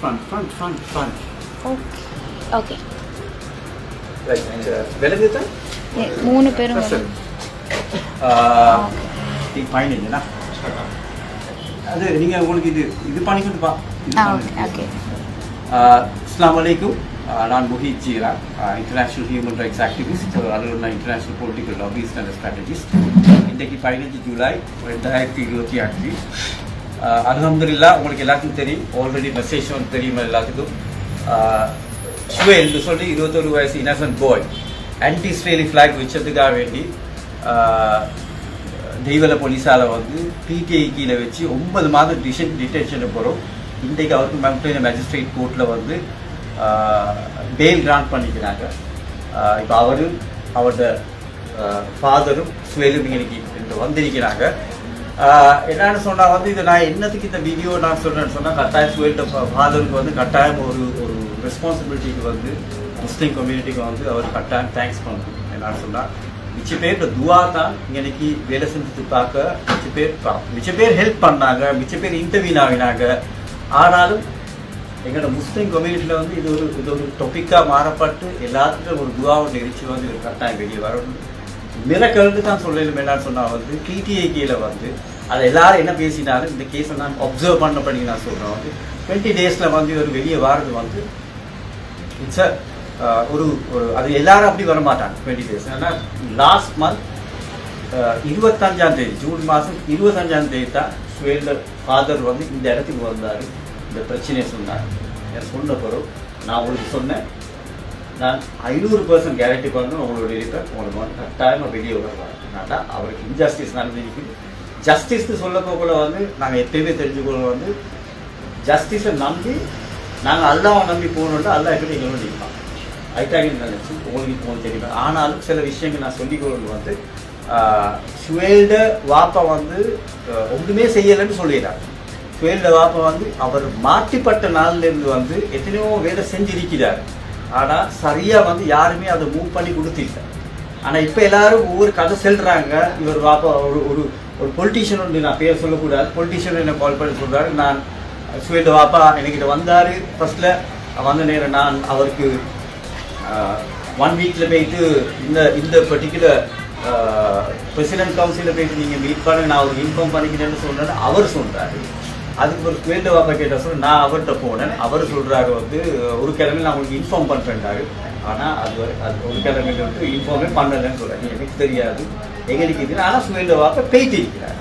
front. Okay. Right. Velagita? Yeah, மூணு பேரும் இது ஃபைன் இல்லைனா அது நீங்கள் உங்களுக்கு இது பண்ணிக்கிட்டுப்பா. ஓகே. அஸ்ஸலாமு அலைக்கும். நான் Muheeth Jeera, international human rights activist, அதுவும் நான் international political lobbyist and strategist. இன்றைக்கு 15 ஜூலை 2024. அல்ஹம்துலில்லாஹ் உங்களுக்கு எல்லாத்துக்கும் தெரியும், ஆல்ரெடி மெசேஜ் வந்து தெரியும் எல்லாத்துக்கும். ஷுவேல்னு சொல்லி 21 வயசு இன்னசென்ட் பாய் ஆன்டி இஸ்ரேலி ஃப்ளாக் வச்சதுக்காக வேண்டி தெய்வல போலீஸால் வந்து பிடிஐ கீழே வச்சு 9 மாதம் டிடென்ஷனுக்கு போகிறோம். இன்றைக்கு அவருக்கு மவுண்டன் மேஜிஸ்ட்ரேட் கோர்ட்டில் வந்து பெயில் கிராண்ட் பண்ணிக்கிறாங்க. இப்போ அவரும் அவரோட ஃபாதரும் சுவேலும் இன்னைக்கு வந்திருக்கிறாங்க. என்னன்னு சொன்னால் வந்து இதை நான் என்னத்துக்கு இந்த வீடியோ நான் சொல்கிறேன்னு சொன்னால், கட்டாயம் சுவேல்ட ஃபாதருக்கு வந்து கட்டாயம் ஒரு ரெஸ்பான்சிபிலிட்டிக்கு வந்து முஸ்லீம் கம்யூனிட்டிக்கு வந்து அவர் கட்டாயம் தேங்க்ஸ் பண்ணணும். என்னன்னு சொன்னால் மிச்ச பேர் துவா தான் இன்னைக்கு வேலை செஞ்சுட்டு பார்க்க மிச்ச பேர் ஹெல்ப் பண்ணாங்க, மிச்ச பேர் இன்டர்வியூ ஆகினாங்க. ஆனாலும் எங்களோட முஸ்லீம் கம்யூனிட்டியில் வந்து இது ஒரு டாப்பிக்காக மாறப்பட்டு எல்லாத்துக்கும் ஒரு துவாவோட நெரிச்சி வந்து ஒரு கட்டாயம் வெளியே வரணும். மிரக்கல்னு தான் சொல்லணும். என்னன்னு சொன்னால் வந்து பிடிஐ கீழே வந்து அதை எல்லாரும் என்ன பேசினாலும் இந்த கேஸை நான் அப்சர்வ் பண்ணபடி நான் சொல்கிறேன் வந்து 20 டேஸில் வந்து ஒரு வெளியே வாரது வந்து இட்ஸ் ஒரு அது எல்லாரும் அப்படி வரமாட்டாங்க 20 டேஸ். ஆனால் லாஸ்ட் மந்த் 25ஆம் தேதி, ஜூன் மாதம் 25ஆம் தேதி தான் சுவேல்ட ஃபாதர் வந்து இந்த இடத்துக்கு வந்தார். இந்த பிரச்சனையை சொன்னார். சொன்ன பிறகு நான் உங்களுக்கு சொன்னேன், நான் 500% கேரண்டி பண்ணணும் உங்களுடைய இருக்க உங்களுக்கு வந்து கட்டாயமாக வெளியே வருவார். அதனால அவருக்கு இன்ஜஸ்டிஸ் நடந்திருக்குது. ஜஸ்டிஸ்க்கு சொல்ல போகல வந்து நாங்கள் எப்பயுமே தெரிஞ்சுக்கணும் வந்து ஜஸ்டிஸை நம்பி நாங்கள் அல்லாவை நம்பி போகணுன்னா அல்லா எப்படி எங்களோட இருப்பாங்க. ஐட்டாகின்னு நினச்சி உங்களுக்கு தெரியுமா. ஆனாலும் சில விஷயங்கள் நான் சொல்லிக்கொள்ளணும் வந்து சுவேல்ட வாப்பா வந்து ஒன்றுமே செய்யலைன்னு சொல்லிடுறாங்க. சுவேல்ட வாப்பா வந்து அவர் மாற்றிப்பட்ட நாள்லேருந்து வந்து எத்தனையோ வேலை செஞ்சிருக்கிறார். ஆனால் சரியாக வந்து யாருமே அதை மூவ் பண்ணி கொடுத்துட்டார். ஆனால் இப்போ எல்லாரும் ஒவ்வொரு கதை செல்றாங்க. இவர் வாப்பா ஒரு பொலிட்டீஷியன் ஒன்று, நான் பேர் சொல்லக்கூடாது, பொலிட்டீஷியன் என்ன கால் பண்ணி சொல்கிறாரு, நான் சுவேல்ட வாப்பா என்கிட்ட வந்தார். ஃபர்ஸ்ட்டில் வந்த நேரம் நான் அவருக்கு 1 வீக்கில் போயிட்டு இந்த பர்டிகுலர் பிரசிடென்ட் கவுன்சிலில் போயிட்டு நீங்கள் மீட் பண்ண நான் அவருக்கு இன்ஃபார்ம் பண்ணிக்கிறேன்னு சொல்கிறேன்னு அவர் சொல்கிறாரு. அதுக்கு ஒரு சுவேல்ட வாப்பா கேட்ட சொல்ல நான் அவர்கிட்ட போனேன். அவர் சொல்கிறாரு வந்து ஒரு கிழமை நான் உங்களுக்கு இன்ஃபார்ம் பண்ணுறேன்டாரு. ஆனால் அது ஒரு கிழமைக்கு வந்து இன்ஃபார்மே பண்ணலைன்னு சொல்கிறாங்க. எனக்கு தெரியாது எங்களுக்கு இது. ஆனால் சுவேல்ட வாப்பா பேசிட்டு இருக்கிறார்.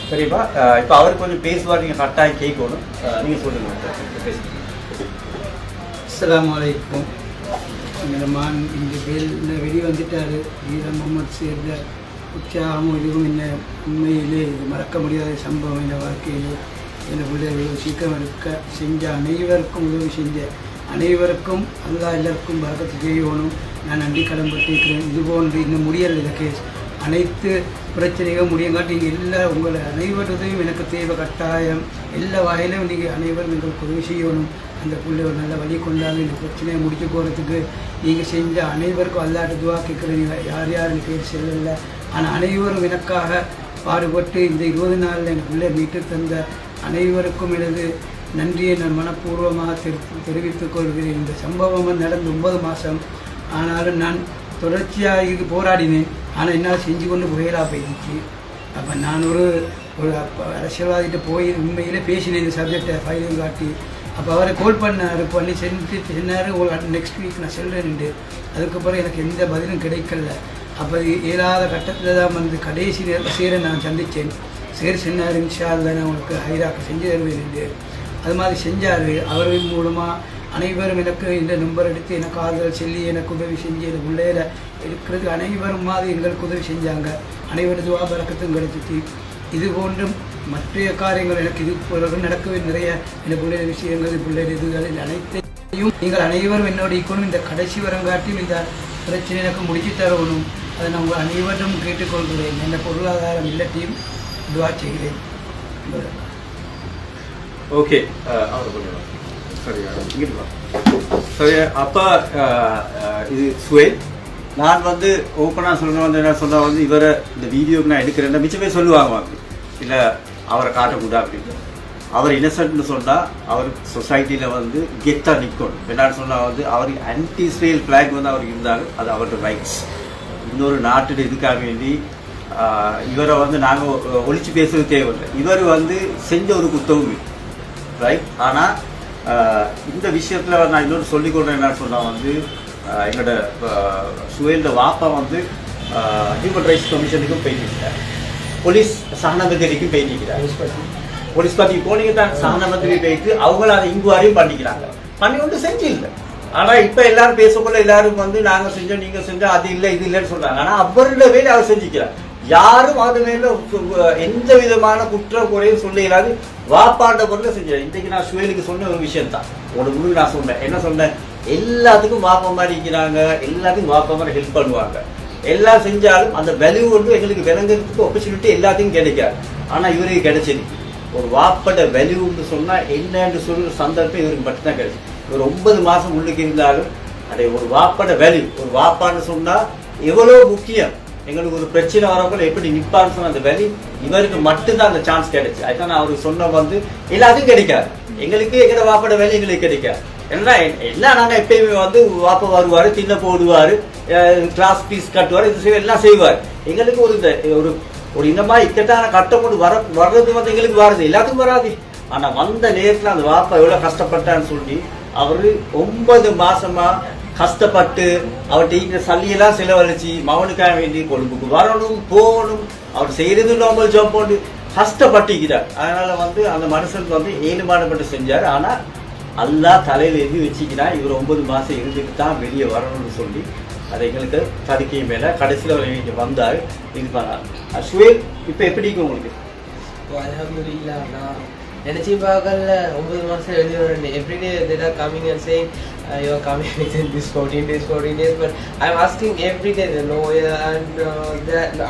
சரிப்பா, இப்போ அவர் கொஞ்சம் பேசுவார், நீங்கள் கட்டாயம் கேட்கணும். நீங்கள் சொல்லுங்கள். பேசுங்க. அஸ்ஸலாமு அலைக்கும். எங்கள் மான் இந்த வெளியே வந்துட்டார். வீரர் முகமது சேர்ந்த உற்சாகமும் இதுவும் என்ன உண்மையிலே இது மறக்க முடியாத சம்பவம். இந்த வாழ்க்கையிலே என் பிள்ளைகள் சீக்கிரம் இருக்க செஞ்ச அனைவருக்கும் உதவி செஞ்ச அனைவருக்கும் அல்லா எல்லாருக்கும் பறக்கத்து செய்யணும். நான் நன்றி கடன் பட்டிருக்கிறேன். இது போன்று இன்னும் முடியலை இந்த கேஸ். அனைத்து பிரச்சனைகளும் முடியங்காட்டி நீங்கள் எல்லா உங்களை அனைவருதையும் எனக்கு தேவை கட்டாயம். எல்லா வகையிலும் நீங்கள் அனைவரும் எங்களுக்கு உதவி செய்யணும். அந்த பிள்ளை ஒரு நல்ல வழி கொண்டாங்க. இந்த பிரச்சனையை முடிச்சு போகிறதுக்கு நீங்கள் செஞ்ச அனைவருக்கும் அல்லாட்டு துவா கேட்குறீங்க. யார் யாருன்னு பேர் செல்லலை. ஆனால் அனைவரும் எனக்காக பாடுபட்டு இந்த 20 நாளில் என் பிள்ளை மீட்டு தந்த அனைவருக்கும் எனது நன்றியை நான் மனப்பூர்வமாக தெரிவித்துக் கொள்கிறேன். இந்த சம்பவம் நடந்து 9 மாதம் ஆனாலும் நான் தொடர்ச்சியாக இது போராடினேன். ஆனால் என்னால் செஞ்சு கொண்டு புயலாக போயிடுச்சு. அப்போ நான் ஒரு அரசியல்வாதிகிட்ட போய் உண்மையிலே பேசினேன் இந்த சப்ஜெக்டை ஃபைலையும் காட்டி. அப்போ அவரை கால் பண்ணி சொன்னார் நெக்ஸ்ட் வீக் நான் செல்றேன்ட்டு. அதுக்கப்புறம் எனக்கு எந்த பதிலும் கிடைக்கல. அப்போ இயலாத கட்டத்தில் தான் வந்து கடைசி நேரத்தில் சேர நான் சந்தித்தேன். சரி சொன்னார், இன்ஷா அல்லா நான் உங்களுக்கு ஹைராக்கு செஞ்சு தருவேன். அது மாதிரி செஞ்சார். அவர்கள் மூலமாக அனைவரும் எனக்கு இந்த நம்பர் எடுத்து எனக்கு ஆறுதல் சொல்லி எனக்கு உதவி செஞ்சு எனக்கு உள்ளேல இருக்கிறது அனைவரும் மாதிரி எங்களுக்கு உதவி செஞ்சாங்க. அனைவரது பறக்கத்தும் கிடைச்சிச்சு. இது போன்றும் மற்ற காரியங்கள் எனக்கு இது பிறகு நடக்கவே நிறைய எனக்கு உள்ள விஷயங்கள் பிள்ளைகள் இதுகளில் அனைத்தையும் நீங்கள் அனைவரும் என்னோட ஈக்கணும். இந்த கடைசி வரங்காட்டியும் இந்த பிரச்சனை எனக்கு முடிச்சு தரணும். அதை நான் உங்கள் அனைவரும் கேட்டுக்கொள்கிறேன். எந்த பொருளாதாரம் இல்லத்தையும் துவா செய்கிறேன். ஓகே, சரி. அப்போ இது சுவேல். நான் வந்து ஓப்பனாக சொல்லணும் வந்து என்ன சொன்னால் வந்து இவரை இந்த வீடியோக்கு நான் எடுக்கிறேன். மிச்சமே சொல்லுவாங்க வந்து இல்லை அவரை காட்டக்கூடாது அப்படின்னு. அவர் இன்னசென்ட்னு சொன்னால் அவர் சொசைட்டியில் வந்து கெத்தாக நிற்கணும். என்னன்னு சொன்னால் வந்து அவருக்கு ஆன்டி இஸ்ரேல் ஃப்ளாக் வந்து அவருக்கு இருந்தாலும் அது அவரோட ரைட்ஸ். இன்னொரு நாட்டில் இதுக்காக வேண்டி இவரை வந்து நாங்கள் ஒழிச்சு பேசுறது தேவையில்லை. இவர் வந்து செஞ்ச ஒரு குத்தவும் ரைட். ஆனால் இந்த விஷயத்தில் நான் இன்னொரு சொல்லிக்கொள்கிறேன். என்னன்னு சொன்னால் வந்து எங்களோட சுவேல்ட வாப்பா வந்து ஹியூமன் ரைட்ஸ் கமிஷனுக்கும் போயிருக்கிறார், போலீஸ் சகனபதிக்கும் போயிருக்கிறார். போலீஸ் பார்ட்டி போனீங்க தான் சகனபதி போயிட்டு அவங்கள அதை இங்குவாரையும் பண்ணிக்கிறாங்க, பண்ணி ஒன்று செஞ்சு இல்லை. ஆனால் இப்போ எல்லாரும் பேசக்குள்ள எல்லாரும் வந்து நாங்கள் செஞ்சோம் நீங்கள் செஞ்சோம் அது இல்லை இது இல்லைன்னு சொல்கிறாங்க. ஆனால் அவரோட வேலை அவர் செஞ்சுக்கிறார். யாரும் அது மேலே எந்த விதமான குற்ற குறையும் சொல்ல இல்லாது வாப்பாண்ட பொருளை செஞ்சார். இன்றைக்கு நான் சுவேலுக்கு சொன்ன ஒரு விஷயம் தான் உங்களோட முழுக்க நான் சொன்னேன். என்ன சொன்னேன்? எல்லாத்துக்கும் வாப்பா மாதிரி இருக்கிறாங்க, எல்லாத்துக்கும் வாப்பா மாதிரி ஹெல்ப் பண்ணுவாங்க. எல்லாம் செஞ்சாலும் அந்த வேல்யூ வந்து எங்களுக்கு விளங்குறதுக்கு ஆப்பர்ச்சுனிட்டி எல்லாத்தையும் கிடைக்காது. ஆனால் இவருக்கு கிடைச்சது ஒரு வாப்பட வேல்யூன்னு சொன்னால் என்னன்னு சொல்ற சந்தர்ப்பம் இவருக்கு மட்டும்தான் கிடைச்சு. ஒரு 9 மாதம் உள்ளுக்கு இருந்தாலும் அதை ஒரு வாப்பட வேல்யூ, ஒரு வாப்பான்னு சொன்னால் எவ்வளோ முக்கியம். எங்களுக்கு ஒரு பிரச்சனை வரப்போ எப்படி நிற்பான்னு சொன்ன அந்த வேல்யூ இவருக்கு மட்டும்தான் அந்த சான்ஸ் கிடைச்சு. அதுதான் நான் அவருக்கு சொன்ன வந்து எல்லாத்துக்கும் கிடைக்காது. எங்களுக்கு எங்களோட வாப்பட வேல்யூ எங்களுக்கு கிடைக்காது. ஏன்னா எல்லாம் நாங்கள் எப்பயுமே வந்து வாப்பா வருவார், தின்ன போடுவார், கிளாஸ் ஃபீஸ் கட்டுவார், இது எல்லாம் செய்வார். எங்களுக்கு ஒரு ஒரு இந்த மாதிரி இக்கட்டான கட்டம் கொண்டு வர்றது வந்து எங்களுக்கு வருது, எல்லாத்துக்கும் வராது. ஆனால் வந்த நேரத்தில் அந்த வாப்பா எவ்வளோ கஷ்டப்பட்டான்னு சொல்லி அவர் 9 மாசமா கஷ்டப்பட்டு அவர்கிட்ட சல்லியெல்லாம் செலவழிச்சு மகனுக்காக வேண்டி கொழும்புக்கு வரணும் போகணும், அவர் செய்யறது நார்மல் ஜாப் போட்டு கஷ்டப்பட்டுக்கிறார். அதனால வந்து அந்த மனுஷனுக்கு வந்து ஏழுமானப்பட்டு செஞ்சார். ஆனால் அல்லாஹ் தலையில் எழுதி வச்சுக்கினா இவர் 9 மாதம் இருந்துட்டு தான் வெளியே வரணும்னு சொல்லி அது எங்களுக்கு தடுக்கை மேலே கடைசியில் அவர் இங்கே வந்தார். இது பண்ணார். சுவேல் இப்போ எப்படி இருக்கு உங்களுக்கு? நினைச்சு பார்க்கல 9 மாசம் வெளியே வரேன். Everyday they are coming and saying you are coming within this 14 days, but I'm asking every day the lawyer and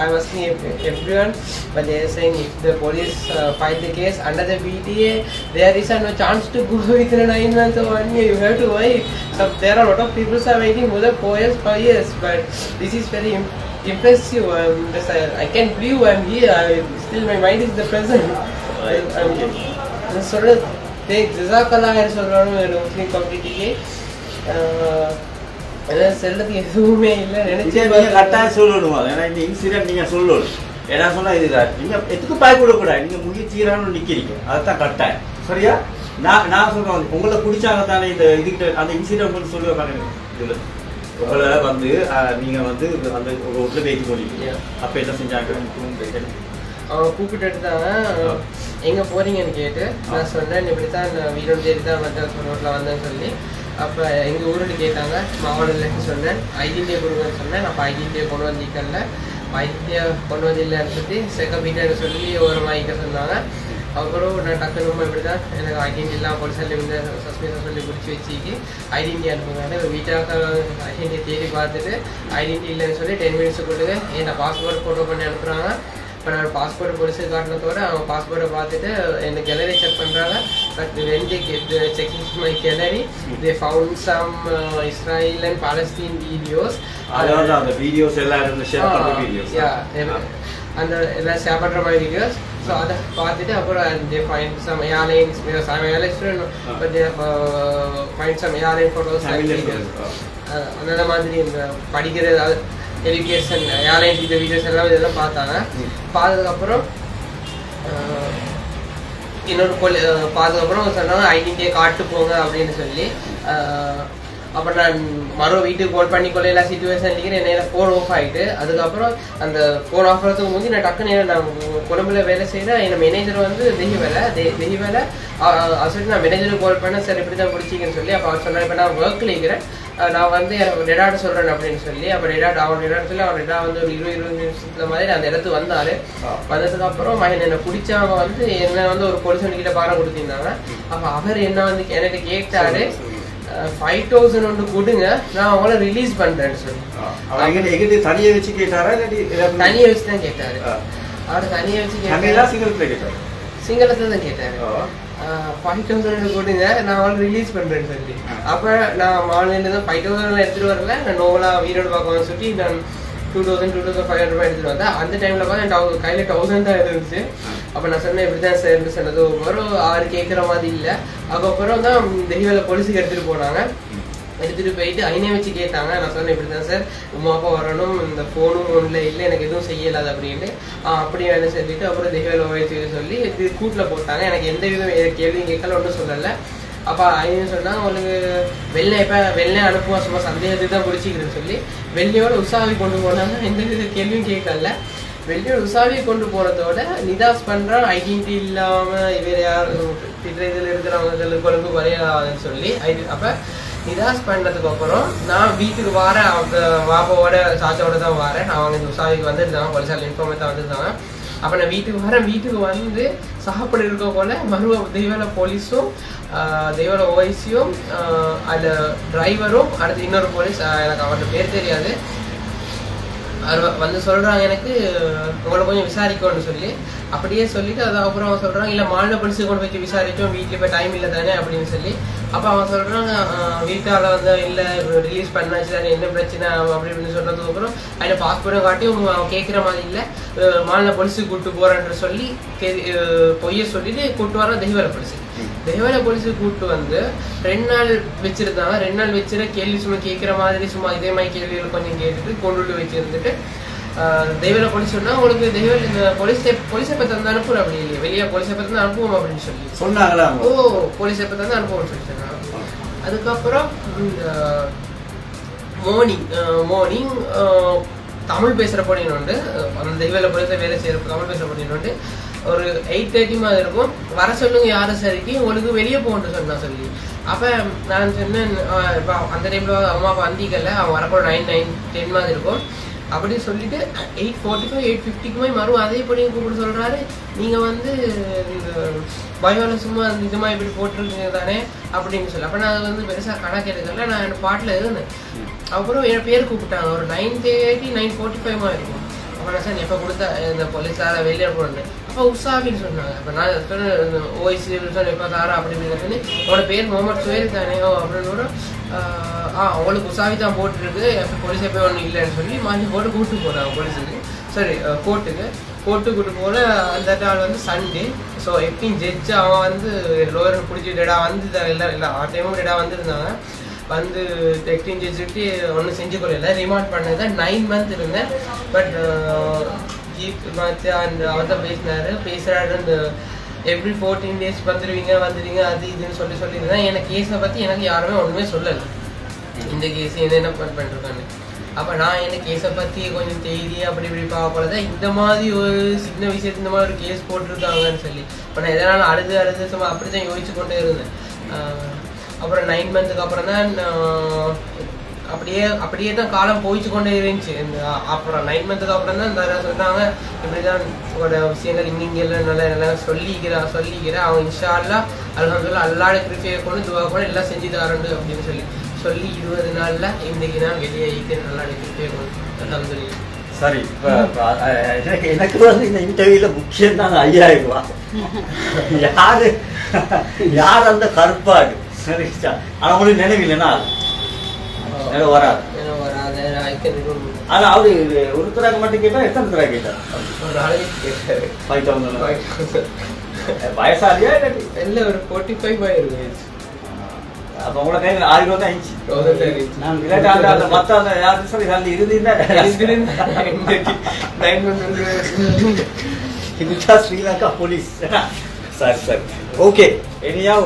I'm asking everyone, but they are saying if the police fight the case under the BTA there is no chance to go within 9 months or 1 year. You have to wait. So there are a lot of people are waiting more than 4 years, 5 years, but this is very impressive. I can't believe I'm here. Still my mind is the present. சொல்றது ஜிசாக்கல்லாஹர் சொல்றாங்க முஸ்லீம் கம்யூனிட்டிக்கு செல்லதுக்கு எதுவுமே இல்லை. நினைச்சு கட்டாயம் சொல்லணும். ஏன்னா இந்த இன்சிடென்ட் நீங்க சொல்லணும். ஏன்னா சொன்னா இதுதான் நீங்க எதுக்கு பயப்படக்கூடாது. நீங்க முயற்சிகளான நிக்கிறீங்க, அதுதான் கட்டாயம். சரியா? நான் சொல்றேன் உங்களை பிடிச்சாங்க தானே இந்த இதுக்கிட்ட அந்த இன்சிடென்ட் மட்டும் சொல்லுவாங்க. இதுல உங்களை வந்து நீங்க வந்து அந்த ரோட்ல பேசி போறீங்க, அப்ப என்ன செஞ்சாங்க? அவங்க கூப்பிட்டு தாங்க எங்கே போகிறீங்கன்னு கேட்டு நான் சொன்னேன் இப்படி தான் வீரோடு தேடி தான் வந்து ரோட்டில் வந்தேன்னு சொல்லி. அப்போ எங்கள் ஊரில் கேட்டாங்க, மாவட்டத்துலேருந்து சொன்னேன் ஐடென்டிட்டியை கொடுங்கன்னு சொன்னேன். அப்போ ஐடென்டிட்டியை கொண்டு வந்திக்கல, ஐடென்டிட்டியை கொண்டு வந்தில்லைன்னு சொல்லி செகண்ட் சொல்லி ஒரு வாங்கிக்க சொன்னாங்க. அப்புறம் நான் டக்குனு இப்படி தான் எனக்கு ஐடென்டிட்டிலாம் போலீஸில் இருந்து சஸ்பென்ஸை சொல்லி பிடிச்சி வச்சுக்கி ஐடென்டிட்டி அனுப்புனாங்க. வீட்டாக ஐடென்டிட்டி தேடி பார்த்துட்டு ஐடென்டிட்டி இல்லைன்னு சொல்லி 10 மினிட்ஸுக்குள்ளே என் பாஸ்போர்ட் ஃபோட்டோ பண்ணி அனுப்புகிறாங்க. இப்போ நான் பாஸ்போர்ட் போலீஸு காட்டினதோட அவங்க பாஸ்போர்ட்டை பார்த்துட்டு என்ன கேலரி செக் பண்ணுறாங்க. But when they checking my gallery they found some Israel and Palestine videos. அந்த வீடியோஸ் எல்லாம் ஷேர் பண்ற வீடியோஸ் அந்த எல்லாம் ஷேர் பண்ணுற மாதிரி வீடியோஸ். ஸோ அதை பார்த்துட்டு அப்புறம் they find some airlines because I'm an airline student, but they find some airline photos and videos. அந்த மாதிரி இந்த படிக்கிறது எஜுகேஷன் ஏர்லைன்ஸ் இந்த வீடியோஸ் எல்லாம் இதெல்லாம் பார்த்தாங்க. பார்த்ததுக்கப்புறம் இன்னொரு பார்த்ததுக்கப்புறம் சொன்னாங்க ஐடென்டிட்டியை காட்டு போங்க அப்படின்னு சொல்லி. அப்புறம் நான் மறுபடியும் வீட்டுக்கு கால் பண்ணி கொள்ள எல்லா சிச்சுவேஷன்லேயும் என்ன ஃபோன் ஆஃப் ஆகிட்டு அதுக்கப்புறம் அந்த ஃபோன் ஆஃப் ஆகிறதுக்கு முந்தி நான் டக்குன்னு நான் கொழும்புல வேலை செய்கிறேன். என் மேனேஜர் வந்து வெகி வேலை அது சொல்லி நான் மேனேஜருக்கு கால் பண்ணேன், சார் இப்படி தான் பிடிச்சிங்கன்னு சொல்லி. அப்போ அவர் சொன்னார் இப்போ நான் ஒர்க்கில் இருக்கிறேன், நான் வந்து எனக்கு டெடாட்ட சொல்கிறேன் அப்படின்னு சொல்லி. அப்போ அவன் டெடாட்ட சொல்லி அவன் டெடா வந்து ஒரு 20 நிமிஷத்துல மாதிரி அந்த இடத்துக்கு வந்தார். வந்ததுக்கப்புறம் என்னை பிடிச்சவங்க வந்து என்னை வந்து ஒரு போலீஸ் வண்டிக்கிட்ட பாடம் கொடுத்திருந்தாங்க. அப்போ அவர் என்ன வந்து என்கிட்ட கேட்டார் 5,000 ஒன்று கொடுங்க நான் அவங்கள ரிலீஸ் பண்ணுறேன்னு சொல்லி. தனியை வச்சு கேட்டாரா? தனியை வச்சு தான் கேட்டார். அவர் தனியை வச்சு கேட்டார், சிங்களத்தில் தான் கேட்டார். 5,000 கொடுங்க நான் அவளை ரிலீஸ் பண்ணுறேன்னு சொல்லி. அப்போ நான் ஆன்லைனில் தான் 5,000 எடுத்துகிட்டு வரல, நான் நோவலாக வீரோடு பார்க்கணும்னு சொல்லி நான் 2500 எடுத்துட்டு வந்தேன். அந்த டைம்ல பார்த்து கையில 1000 தான் இருந்துச்சு. அப்ப நான் சொன்னேன் இப்படிதான் சார் சொன்னது. வரும் ஆறு கேட்குற மாதிரி இல்லை. அதுக்கப்புறம் தான் தெய்வல போலீஸுக்கு எடுத்துட்டு போனாங்க. எடுத்துட்டு போயிட்டு ஐனே வச்சு கேட்டாங்க. நான் சொன்னேன் இப்படிதான் சார் உமா அப்பா வரணும், இந்த ஃபோனும் ஒன்றும் இல்லை, எனக்கு எதுவும் செய்யலாது அப்படின்ட்டு. அப்படி வேணும் சொல்லிட்டு அப்புறம் தெய்வல வச்சு சொல்லி இது கூட்டில் போட்டாங்க. எனக்கு எந்த விதம் கேள்வியும் கேட்கல, ஒன்றும் சொல்லலை. அப்போ ஐனே சொன்னாங்க உங்களுக்கு வெள்ளை அனுப்புவா சும்மா சந்தேகத்துக்கு தான் பிடிச்சிக்கிறேன்னு சொல்லி வெள்ளையோட உற்சாவி கொண்டு போனாங்க. எந்த வித கேள்வியும் கேட்கல. வெள்ளையோட உற்சாவி கொண்டு போனதோட நிதாஸ் பண்றான் ஐடென்டிட்டி இல்லாம இவர் யார் இதில் இருக்கிறவங்க கொழும்பு வரையாதுன்னு சொல்லி அப்ப நிதாஸ் பண்ணதுக்கு அப்புறம் நான் வீட்டுக்கு வரேன். அவங்க வாப்பாவோட சாச்சாவோட தான் வரேன். அவங்க இந்த உற்சாவிக்கு வந்துருந்தாங்க, போலீஸார் இன்ஃபார்மே தான் வந்துருந்தாங்க. அப்போ நான் வீட்டுக்கு வரேன். வீட்டுக்கு வந்து சாப்பிட இருக்க போல மறுவ தெய்வல போலீஸும் தெய்வல ஓய்ஸியும் அதில் டிரைவரும் அடுத்து இன்னொரு போலீஸ், எனக்கு அவரோட பேர் தெரியாது, வந்து சொல்றாங்க எனக்கு உங்களை கொஞ்சம் விசாரிக்கணும்னு சொல்லி. அப்படியே சொல்லிட்டு அதுக்கப்புறம் அவங்க சொல்றாங்க இல்லை மாநில போலீஸுக்கு கொண்டு போய் விசாரிச்சோம், வீட்டில் போய் டைம் இல்லை தானே அப்படின்னு சொல்லி. அப்போ அவங்க சொல்றாங்க வீட்டால் வந்து இல்லை ரிலீஸ் பண்ணாச்சு தானே, என்ன பிரச்சனை அப்படி இப்படின்னு சொன்னதுக்கு அப்புறம் அதில் பாஸ்போர்ட்டை காட்டி அவங்க கேட்குற மாதிரி இல்லை, மாநில போலீஸுக்கு கூப்பிட்டு போறேன்னு சொல்லி பொய்ய சொல்லிட்டு கூப்பிட்டு வர தெய்வல போலீஸுக்கு. தெய்வல போலீஸுக்கு கூப்பிட்டு வந்து 2 நாள் வச்சிருந்தாங்க. 2 நாள் வச்சுட்டு கேள்வி சும்மா கேட்குற மாதிரி சும்மா இதே மாதிரி கேள்விகள் கொஞ்சம் கேட்டுட்டு கொண்டு வச்சிருந்துட்டு தெய்வல போலீஸ் சொன்னா உங்களுக்கு தெய்வல் இந்த போலீஸை பற்றி வந்து அனுப்புறோம் அப்படி இல்லையா, வெளியே போலீஸை பற்றி தான் அனுப்புவோம் அப்படின்னு சொல்லி சொன்னாங்களா? போலீஸை பற்றி வந்து அனுப்புவோம்னு சொல்லி சொன்னாங்க. அதுக்கப்புறம் இந்த மார்னிங் தமிழ் பேசுகிற பொண்ணின்னு உண்டு, அந்த தெய்வல போலீஸை வேலை செய்கிற தமிழ் பேசுகிற பொண்ணின்னு உண்டு. ஒரு 8:30 மாதிரி இருக்கும். வர சொல்லுங்க யாரும் சரிக்கு உங்களுக்கு வெளியே போகணுன்னு சொன்னா சொல்லி. அப்போ நான் சொன்னேன் இப்போ அந்த டைமில் அம்மா அப்பா வந்திக்கல, அவங்க வரப்போ 9-10 மாதிரி இருக்கும் அப்படின்னு சொல்லிட்டு 8:45 8:50 மறுவும் அதே படி கூப்பிட்டு சொல்கிறாரு நீங்கள் வந்து இந்த பயோவில் சும்மா இந்த மாதிரி இப்படி போட்டிருக்கீங்க தானே அப்படின்னு சொல்லி. அப்போ நான் வந்து பெருசாக கணக்கு எடுக்கல, நான் என் பாட்டில் இருந்தேன். அப்புறம் என் பேர் கூப்பிட்டாங்க. ஒரு 9:30 9:45 மாதிரி இருக்கும். அப்போ நான் சார் எப்போ கொடுத்தா இந்த போலீஸார வெளியே போனேன். அப்போ உஷாவின்னு சொன்னாங்க. அப்போ நான் சொன்னேன் ஓய்சி எப்போ தாரா அப்படி இப்படின்னு சொல்லி உங்களோட பேர் முகமது சுஹேல் தானே அப்படின்னு அவங்களுக்கு உஷாவி தான் போட்டுருக்கு, எப்போ போலீஸே போய் ஒன்றும் இல்லைன்னு சொல்லி மாற்றி போட்டு கூப்பிட்டு போனாங்க போலீஸுக்கு, சரி கோர்ட்டுக்கு கூப்பிட்டு போல. அந்த நாள் வந்து சண்டே. ஸோ எப்படியும் ஜட்ஜு அவன் வந்து லோயர் பிடிச்சி டேடா வந்து இல்லை ஆ டைமும் டேடா வந்துருந்தாங்க. வந்து டெக்டிங் ஜட்ஜுக்கு ஒன்றும் செஞ்சு கொள்ளல, ரிமாண்ட் பண்ணது 9 months இருந்தேன். பட் ஜீப் மாச்சு அந்த அவர் தான் பேசுகிறாரு இந்த எவ்ரி 14 days வந்துடுவீங்க அது இதுன்னு சொல்லியிருந்தேன். எனக்கு கேஸை பற்றி எனக்கு யாருமே ஒன்றுமே சொல்லலை, இந்த கேஸ் என்ன பண்ணிருக்காங்க. அப்போ நான் என்ன கேஸை பற்றி கொஞ்சம் தேதி அப்படி இப்படி பார்க்கல தான் இந்த மாதிரி ஒரு சின்ன விஷயத்து இந்த மாதிரி ஒரு கேஸ் போட்டிருக்காங்கன்னு சொல்லி. இப்போ நான் எதனால அழுது சும்மா அப்படி தான் யோசிச்சு கொண்டே இருந்தேன். அப்புறம் 9 months அப்புறம் தான் அப்படியே தான் காலம் போயிச்சு கொண்டே இருந்துச்சு. அப்புறம் 9 months அப்புறம் தான் சொன்னாங்க இப்படிதான் உங்களோட விஷயங்கள் இங்கெல்லாம் நல்லா சொல்லிக்கிறா அவங்க இன்ஷா அல்லாஹ் அல்ஹம்துலில்லாஹ் அல்லாஹ்வோட கிருபையை கொண்டு துவா கூட எல்லாம் செஞ்சு தரண்டு அப்படின்னு சொல்லி 20 நாள்ல இன்னைக்கு நான் வெளியே அல்லாஹ்வோட கிருபையை கொண்டு அல்ஹம்துலில்லாஹ். சரி, எனக்கு வந்து இந்த இன்டர்வியூல முக்கியம் தான் 5000 ரூபாய். யார் அந்த கருப்பாடு? சரி, ஆனா உங்களுக்கு நினைவில்லைன்னா வராது. ஆனா அவரு ஒரு தராக மட்டும் கேட்டா எத்தனை தராக கேட்டார்? 5000 வயசாலியா இல்ல ஒரு 45 ஆயிருக்கு. அப்ப உங்களை கையில் 1000 ரூபாய் தான் இருந்துச்சு. நான் விளையாட்டு மத்த அந்த யாரு சொல்லி அதுல இருந்தீங்கன்னா ஸ்ரீலங்கா போலீஸ். சரி ஓகே. இனியா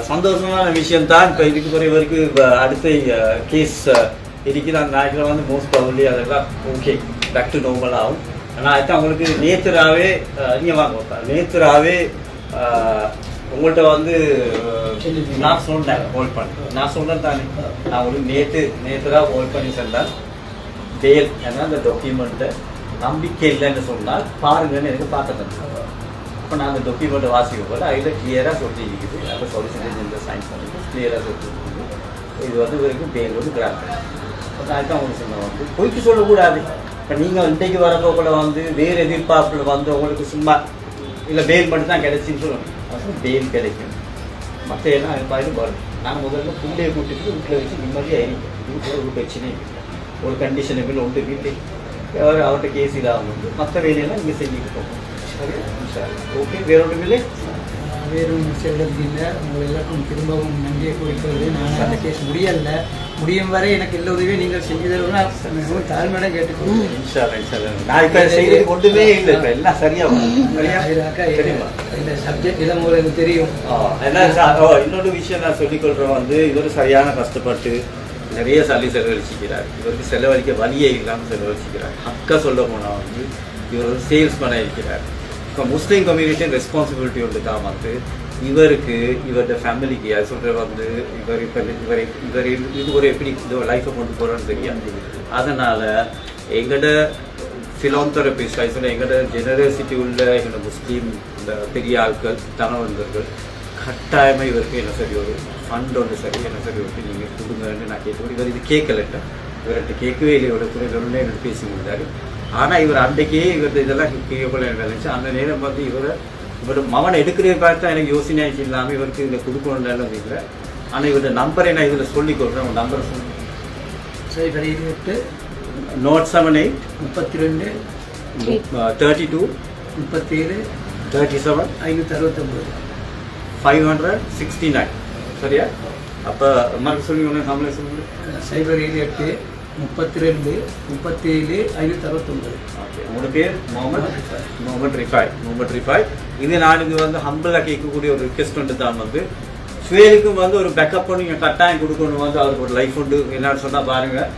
சந்தோஷமான விஷயம் தான். இப்போ இதுக்கு பிறகு வரைக்கும் அடுத்த கேஸ் இருக்குது. அந்த நாட்டில் வந்து மோஸ்ட் ப்ராபப்லி அதெல்லாம் ஓகே பேக் டு நார்மல் ஆகும். ஆனால் அதுதான் உங்களுக்கு நேச்சராகவே நீங்கள் வாங்க நேச்சராகவே உங்கள்கிட்ட வந்து நான் சொன்னேன் ஹோல்ட் பண்ணி நான் சொன்னேன் தானே நான் உங்களுக்கு நேற்றாக ஹோல்ட் பண்ணி சொன்னேன் பேல் ஏன்னா அந்த டாக்குமெண்ட்டை நம்பிக்கை இல்லைன்னு சொன்னால் பாருங்கன்னு எனக்கு பார்க்க தந்தேன். அப்போ நான் அந்த டாக்குமெண்ட்டை வாசிக்க போல அதில் கிளியராக சொல்லியிருக்குது. அப்போ சொலிசிட்டேஷன் இந்த சயின்ஸ் பண்ணிட்டு கிளியராக சொல்லியிருக்குது இது வந்து வரைக்கும் பேல் வந்து கிராண்ட். அப்போ அதுதான் உங்களுக்கு சொன்ன வந்து பொய்க்கு சொல்லக்கூடாது. இப்போ நீங்கள் இன்றைக்கு வரப்போ கூட வந்து வேறு எதிர்பார்ப்பில் வந்து உங்களுக்கு சும்மா இல்லை பேல் மட்டும் தான் கிடைச்சின்னு சொல்லணும். அது பேல் கிடைக்கும் மற்ற எல்லாம் பாரு பாருங்க. நாங்கள் முதல்ல புள்ளையை கூட்டிட்டு வீட்டில் வச்சு நிம்மதியாக இருக்கோம். இது கூட ஒரு பிரச்சனையும் இல்லை. ஒரு கண்டிஷனுக்கு ஒன்று வீட்டு அவர்கிட்ட கேஸ் இல்லாமல் வந்து மற்ற வேலையெல்லாம் நீங்கள் செஞ்சுட்டு போகணும். சரி, ஓகே. வேற ஒன்றும் இல்லை. வேறும் செல்வது இல்லை. உங்கள் எல்லாருக்கும் திரும்பவும் நன்றியை குறிக்கிறது. நான் அந்த கேஸ் முடியும் வரை எனக்கு எல்லா உதவியும் நீங்கள் செஞ்சு தருவோம்னா மிகவும் தாழ்மையிடம் கேட்டுக்கொள்கிறேன். நான் இப்போ செய்யறது ஒன்றுமே இல்லை. இப்போ எல்லாம் சரியாகும். இந்த சப்ஜெக்ட் இதை உங்களுக்கு தெரியும். இன்னொரு விஷயம் நான் சொல்லிக்கொள்கிறேன் வந்து இவர் சரியான கஷ்டப்பட்டு நிறைய செலவழிச்சிக்கிறார். இவருக்கு செலவழிக்க வழியே இல்லாமல் செலவழிச்சிக்கிறார். அக்கா சொல்ல போனால் வந்து இவர் ஒரு சேல்ஸ்மேனாக இருக்கிறார். இப்போ முஸ்லீம் கம்யூனிட்டியின் ரெஸ்பான்சிபிலிட்டி ஒன்று தான் வந்து இவருக்கு இவரோட ஃபேமிலிக்கு அது சொல்கிற வந்து இவர் இது ஒரு எப்படி இந்த லைஃப்பை கொண்டு போகிறோன்னு தெரியாது. அதனால் எங்களோட ஃபிலாந்தெரபிஸ்ட் அது சொல்ல எங்களோட ஜெனரசிட்டி உள்ள எங்களோட முஸ்லீம் இந்த பெரிய ஆட்கள் தனவந்தர்கள் கட்டாயமாக இவருக்கு என்ன சரி ஒரு ஃபண்ட் ஒன்று சரி என்ன சரி ஒரு நீங்கள் கொடுங்கன்னு நான் கேட்க இவர் இது கேட்கலட்ட இவர்கிட்ட கேட்கவே இல்லை. இவரோட துறையில என்னோட பேசி முடிந்தார். ஆனால் இவர் அன்றைக்கே இவர்கிட்ட இதெல்லாம் கேட்கப்பட இருந்துச்சு. அந்த நேரம் பார்த்து இவரோட மகனை எடுக்கிறத பார்த்தா எனக்கு யோசனை ஆயிடுச்சு இல்லாமல் இவருக்கு இதில் கொடுக்கணும்னு இருக்கிறேன். ஆனால் இவரோட நம்பரை நான் இதில் சொல்லிக் கொடுக்குறேன். உங்கள் நம்பரை சொல்லி 078 078 32 32 37 37 569 569. சரியா? அப்போ மறுக்க சொல்லி ஒன்று நம்மளே சொல்லுங்க. 078 32 37 569. ஓகே. உங்களோட பேர் முகமது ரிஃபாய். இது நான் இது வந்து ஹம்பிளாக கேட்கக்கூடிய ஒரு ரிக்வெஸ்ட் வந்து தான் வந்து சுவேலுக்கும் வந்து ஒரு பேக்கப் நீங்கள் கட்டாயம் கொடுக்கணும். வந்து அவருக்கு ஒரு லைஃப் உண்டு. என்னன்னு சொன்னால் பாருங்கள்,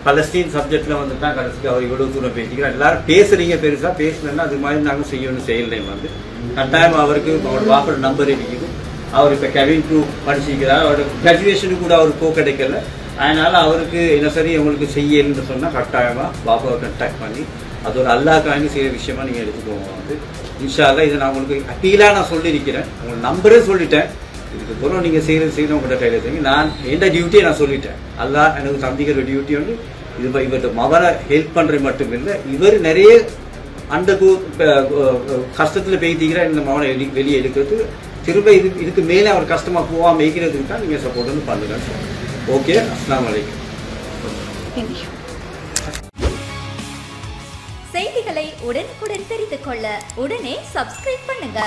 பலஸ்தீன் சப்ஜெக்டில் வந்து தான் கடைசிக்கு அவர் இவ்வளோ தூரம் பேசிக்கிறோம். எல்லாரும் பேசுகிறீங்க பெருசாக பேசலன்னா அது மாதிரி நாங்கள் செய்யணும் செயல்லையும் வந்து கட்டாயம் அவருக்கு அவரோட வாப்போட நம்பர் இருக்குது. அவர் இப்போ கெவின் டூ படிச்சிருக்கிறார். அவரோட கிராஜுவேஷனுக்கு கூட அவருக்கு கிடைக்கல. அதனால் அவருக்கு என்ன சரி உங்களுக்கு செய்யணுன்னு சொன்னால் கட்டாயமாக பாபாவை கண்டாக்ட் பண்ணி அது ஒரு அல்லாஹ்க்காண்டி செய்கிற விஷயமா நீங்கள் எடுத்துக்கோங்க. வந்து இன்ஷா அல்லாஹ் இதை நான் உங்களுக்கு அப்பீலாக நான் சொல்லியிருக்கிறேன். உங்களுக்கு நம்பரே சொல்லிட்டேன். இதுக்கு பிறகு நீங்கள் செய்கிறது உங்கள்கிட்ட கையில் செய்யுங்க. நான் எந்த டியூட்டியை நான் சொல்லிட்டேன். அல்லாஹ் எனக்கு சந்திக்கிற டியூட்டி வந்து இது இவர்கிட்ட மகனை ஹெல்ப் பண்ணுறது மட்டும் இல்லை, இவர் நிறைய அந்த கஷ்டத்தில் பேய்த்திக்கிற இந்த மகனை வெளியே எடுக்கிறது திரும்ப இதுக்கு மேலே அவர் கஷ்டமாக போகாமல் மேய்க்கிறதுக்கு தான் நீங்கள் சப்போர்ட் வந்து பண்ணுங்க. ஓகே, அஸ்ஸலாமு அலைக்கும். செய்திகளை உடனுக்குடன் தெரிந்து கொள்ள உடனே சப்ஸ்கிரைப் பண்ணுங்க.